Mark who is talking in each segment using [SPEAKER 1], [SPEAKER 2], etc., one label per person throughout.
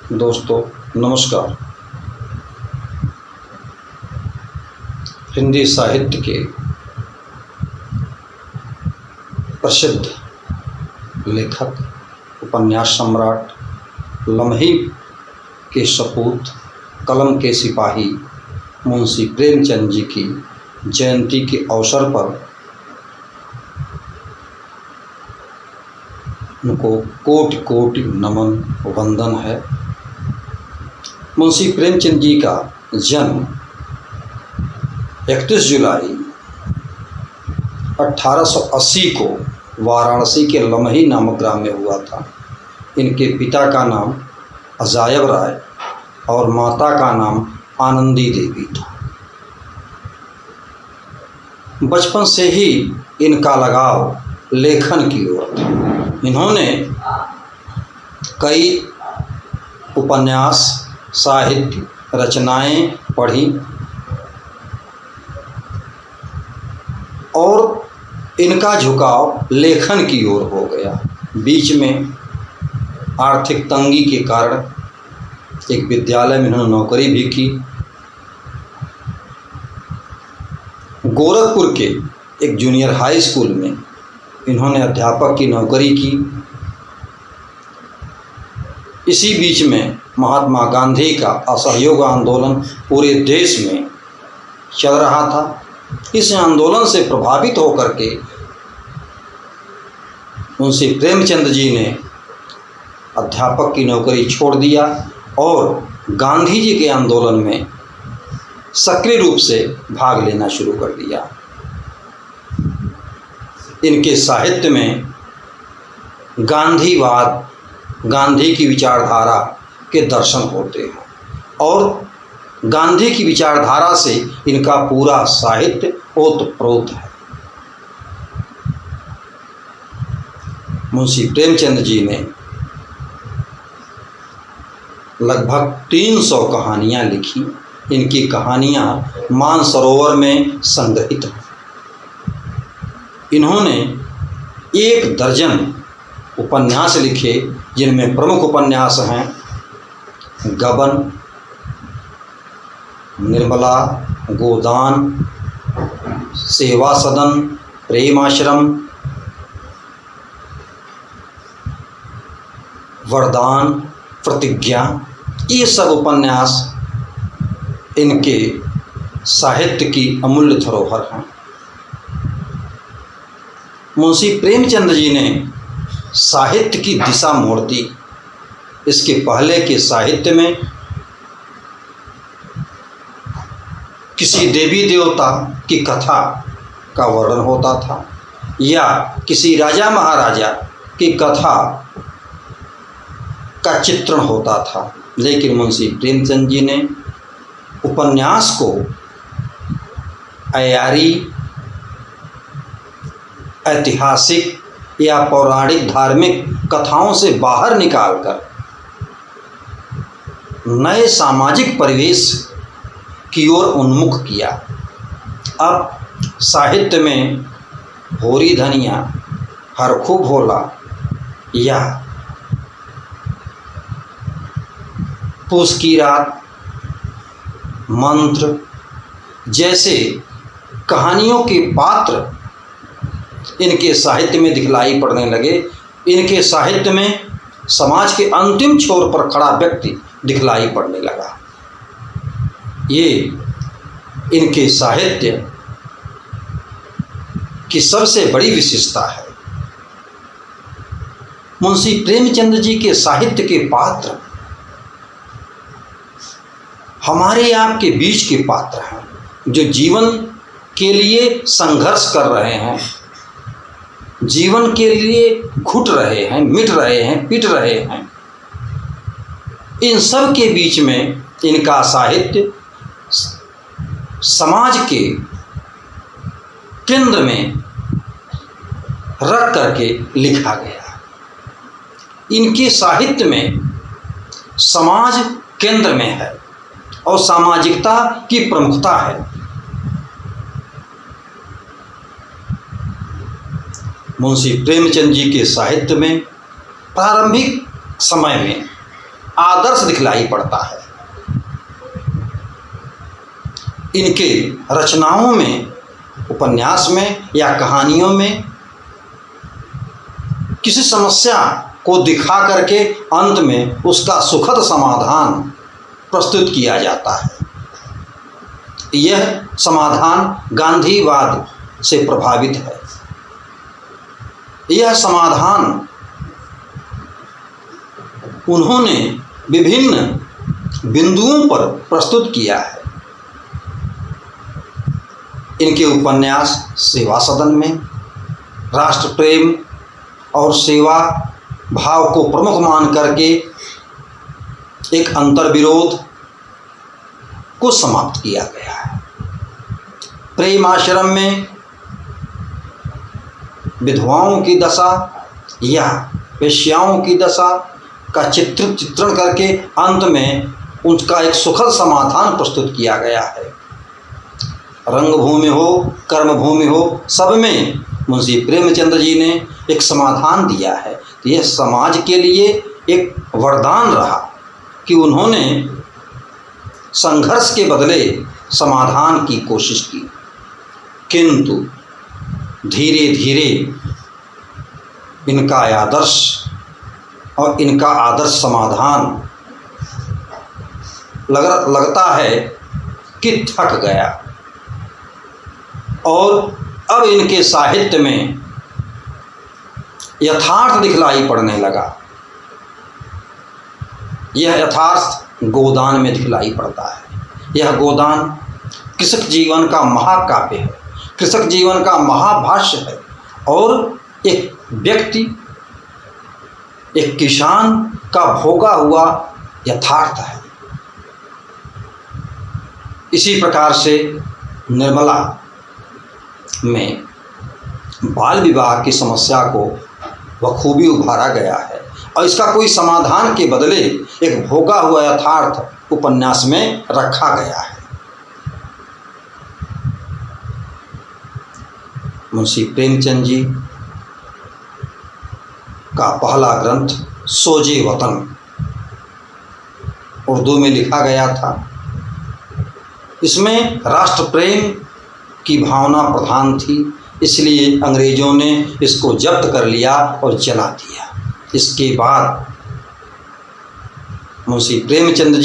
[SPEAKER 1] दोस्तों नमस्कार। हिंदी साहित्य के प्रसिद्ध लेखक, उपन्यास सम्राट, लम्हे के सपूत, कलम के सिपाही मुंशी प्रेमचंद जी की जयंती के अवसर पर उनको कोटि कोटि नमन वंदन है। मुंशी प्रेमचंद जी का जन्म 31 जुलाई 1880 को वाराणसी के लम्हे नामक ग्राम में हुआ था। इनके पिता का नाम अजायब राय और माता का नाम आनंदी देवी था। बचपन से ही इनका लगाव लेखन की ओर था। इन्होंने कई उपन्यास, साहित्य रचनाएं पढ़ी और इनका झुकाव लेखन की ओर हो गया। बीच में आर्थिक तंगी के कारण एक विद्यालय में इन्होंने नौकरी भी की। गोरखपुर के एक जूनियर हाई स्कूल में इन्होंने अध्यापक की नौकरी की। इसी बीच में महात्मा गांधी का असहयोग आंदोलन पूरे देश में चल रहा था। इस आंदोलन से प्रभावित होकर के मुंशी प्रेमचंद जी ने अध्यापक की नौकरी छोड़ दिया और गांधी जी के आंदोलन में सक्रिय रूप से भाग लेना शुरू कर दिया। इनके साहित्य में गांधीवाद, गांधी की विचारधारा के दर्शन होते हैं और गांधी की विचारधारा से इनका पूरा साहित्य ओतप्रोत है। मुंशी प्रेमचंद जी ने लगभग 300 कहानियाँ लिखी। इनकी कहानियाँ मानसरोवर में संग्रहित हैं। इन्होंने 1 दर्जन उपन्यास लिखे, जिनमें प्रमुख उपन्यास हैं गबन, निर्मला, गोदान, सेवा सदन, प्रेमाश्रम, वरदान, प्रतिज्ञा। ये सब उपन्यास इनके साहित्य की अमूल्य धरोहर हैं। मुंशी प्रेमचंद जी ने साहित्य की दिशा मोड़ दी। इसके पहले के साहित्य में किसी देवी देवता की कथा का वर्णन होता था या किसी राजा महाराजा की कथा का चित्रण होता था, लेकिन मुंशी प्रेमचंद जी ने उपन्यास को अयारी, ऐतिहासिक या पौराणिक धार्मिक कथाओं से बाहर निकालकर नए सामाजिक परिवेश की ओर उन्मुख किया। अब साहित्य में होरी धनिया, हरखू भोला या पूस की रात, मंत्र जैसे कहानियों के पात्र इनके साहित्य में दिखलाई पड़ने लगे। इनके साहित्य में समाज के अंतिम छोर पर खड़ा व्यक्ति दिखलाई पड़ने लगा। ये इनके साहित्य की सबसे बड़ी विशेषता है। मुंशी प्रेमचंद जी के साहित्य के पात्र हमारे आपके बीच के पात्र हैं, जो जीवन के लिए संघर्ष कर रहे हैं, जीवन के लिए घुट रहे हैं, मिट रहे हैं, पिट रहे हैं। इन सब के बीच में इनका साहित्य समाज के केंद्र में रख करके लिखा गया। इनके साहित्य में समाज केंद्र में है और सामाजिकता की प्रमुखता है। मुंशी प्रेमचंद जी के साहित्य में प्रारंभिक समय में आदर्श दिखलाई पड़ता है। इनके रचनाओं में, उपन्यास में या कहानियों में किसी समस्या को दिखा करके अंत में उसका सुखद समाधान प्रस्तुत किया जाता है। यह समाधान गांधीवाद से प्रभावित है। यह समाधान उन्होंने विभिन्न बिंदुओं पर प्रस्तुत किया है। इनके उपन्यास सेवा सदन में राष्ट्र प्रेम और सेवा भाव को प्रमुख मान करके एक अंतर्विरोध को समाप्त किया गया है। प्रेम आश्रम में विधवाओं की दशा या वेश्याओं की दशा का चित्रण करके अंत में उनका एक सुखद समाधान प्रस्तुत किया गया है। रंगभूमि हो, कर्मभूमि हो, सब में मुंशी प्रेमचंद जी ने एक समाधान दिया है। तो यह समाज के लिए एक वरदान रहा कि उन्होंने संघर्ष के बदले समाधान की कोशिश की, किंतु धीरे धीरे इनका आदर्श और इनका आदर्श समाधान लगता है कि थक गया और अब इनके साहित्य में यथार्थ दिखलाई पड़ने लगा। यह यथार्थ गोदान में दिखलाई पड़ता है। यह गोदान कृषक जीवन का महाकाव्य है, कृषक जीवन का महाभाष्य है और एक व्यक्ति, एक किसान का भोगा हुआ यथार्थ है। इसी प्रकार से निर्मला में बाल विवाह की समस्या को बखूबी उभारा गया है और इसका कोई समाधान के बदले एक भोगा हुआ यथार्थ उपन्यास में रखा गया है। मुंशी प्रेमचंद जी का पहला ग्रंथ सोजे वतन उर्दू में लिखा गया था। इसमें राष्ट्र प्रेम की भावना प्रधान थी, इसलिए अंग्रेजों ने इसको जब्त कर लिया और जला दिया। इसके बाद मुंशी प्रेमचंद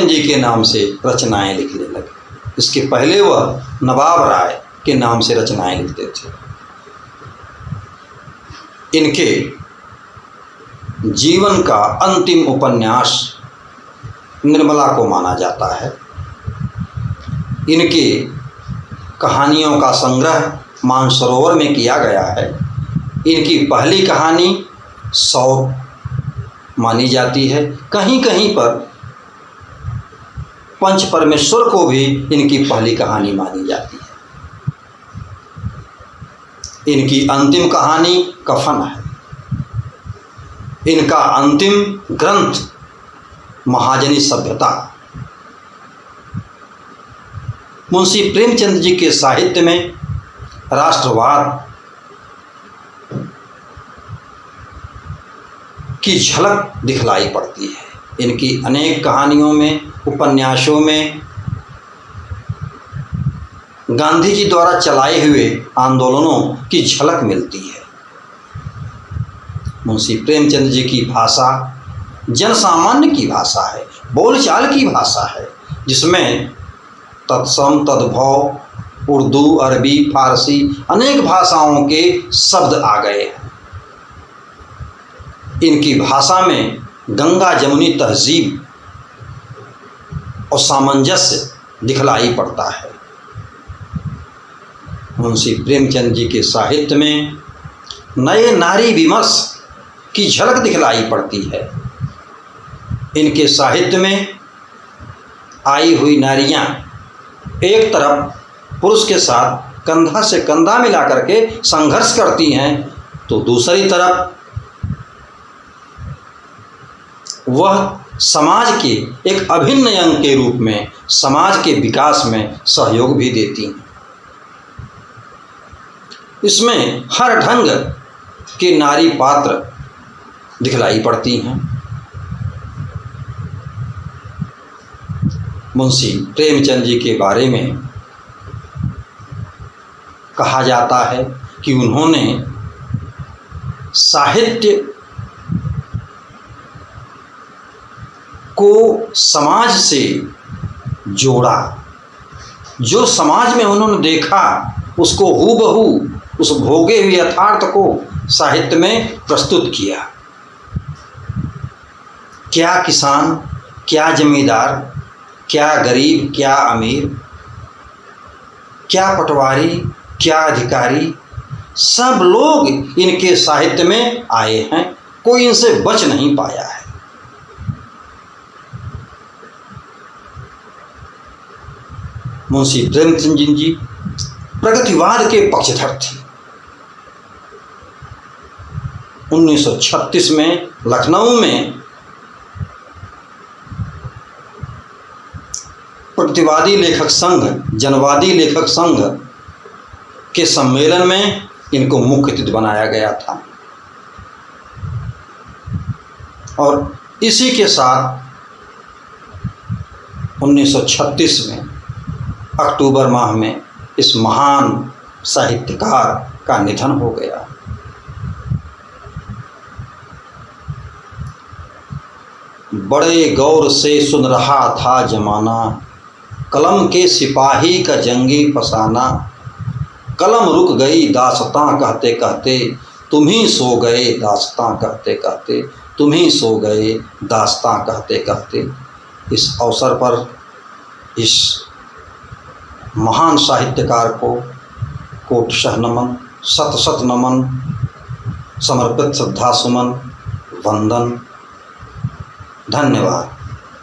[SPEAKER 1] जी के नाम से रचनाएं लिखने लगे। इसके पहले वह नवाब राय के नाम से रचनाएं लिखते थे। इनके जीवन का अंतिम उपन्यास निर्मला को माना जाता है। इनके कहानियों का संग्रह मानसरोवर में किया गया है। इनकी पहली कहानी 100 मानी जाती है। कहीं कहीं पर पंच परमेश्वर को भी इनकी पहली कहानी मानी जाती है। इनकी अंतिम कहानी कफन है। इनका अंतिम ग्रंथ महाजनी सभ्यता। मुंशी प्रेमचंद जी के साहित्य में राष्ट्रवाद की झलक दिखलाई पड़ती है। इनकी अनेक कहानियों में, उपन्यासों में गांधी जी द्वारा चलाए हुए आंदोलनों की झलक मिलती है। मुंशी प्रेमचंद जी की भाषा जनसामान्य की भाषा है, बोलचाल की भाषा है, जिसमें तत्सम तद्भव उर्दू, अरबी, फारसी अनेक भाषाओं के शब्द आ गए हैं। इनकी भाषा में गंगा जमुनी तहजीब और सामंजस्य दिखलाई पड़ता है। मुंशी प्रेमचंद जी के साहित्य में नए नारी विमर्श की झलक दिखलाई पड़ती है। इनके साहित्य में आई हुई नारियां एक तरफ पुरुष के साथ कंधा से कंधा मिला करके संघर्ष करती हैं, तो दूसरी तरफ वह समाज के एक अभिन्न अंग के रूप में समाज के विकास में सहयोग भी देती हैं। इसमें हर ढंग के नारी पात्र दिखलाई पड़ती हैं। मुंशी प्रेमचंद जी के बारे में कहा जाता है कि उन्होंने साहित्य को समाज से जोड़ा। जो समाज में उन्होंने देखा उसको हूबहू उस भोगे हुए यथार्थ को साहित्य में प्रस्तुत किया। क्या किसान, क्या जमींदार, क्या गरीब, क्या अमीर, क्या पटवारी, क्या अधिकारी, सब लोग इनके साहित्य में आए हैं, कोई इनसे बच नहीं पाया है। मुंशी प्रेमचंद जी प्रगतिवाद के पक्षधर थे। 1936 में लखनऊ में प्रगतिवादी लेखक संघ, जनवादी लेखक संघ के सम्मेलन में इनको मुख्य अतिथि बनाया गया था और इसी के साथ 1936 में अक्टूबर माह में इस महान साहित्यकार का निधन हो गया। बड़े गौर से सुन रहा था जमाना, कलम के सिपाही का जंगी फसाना। कलम रुक गई दास्तां कहते कहते, तुम ही सो गए दास्तां कहते कहते, तुम ही सो गए दास्तां कहते कहते। इस अवसर पर इस महान साहित्यकार को कोटशः नमन, शत शत नमन, समर्पित श्रद्धा सुमन, वंदन। धन्यवाद।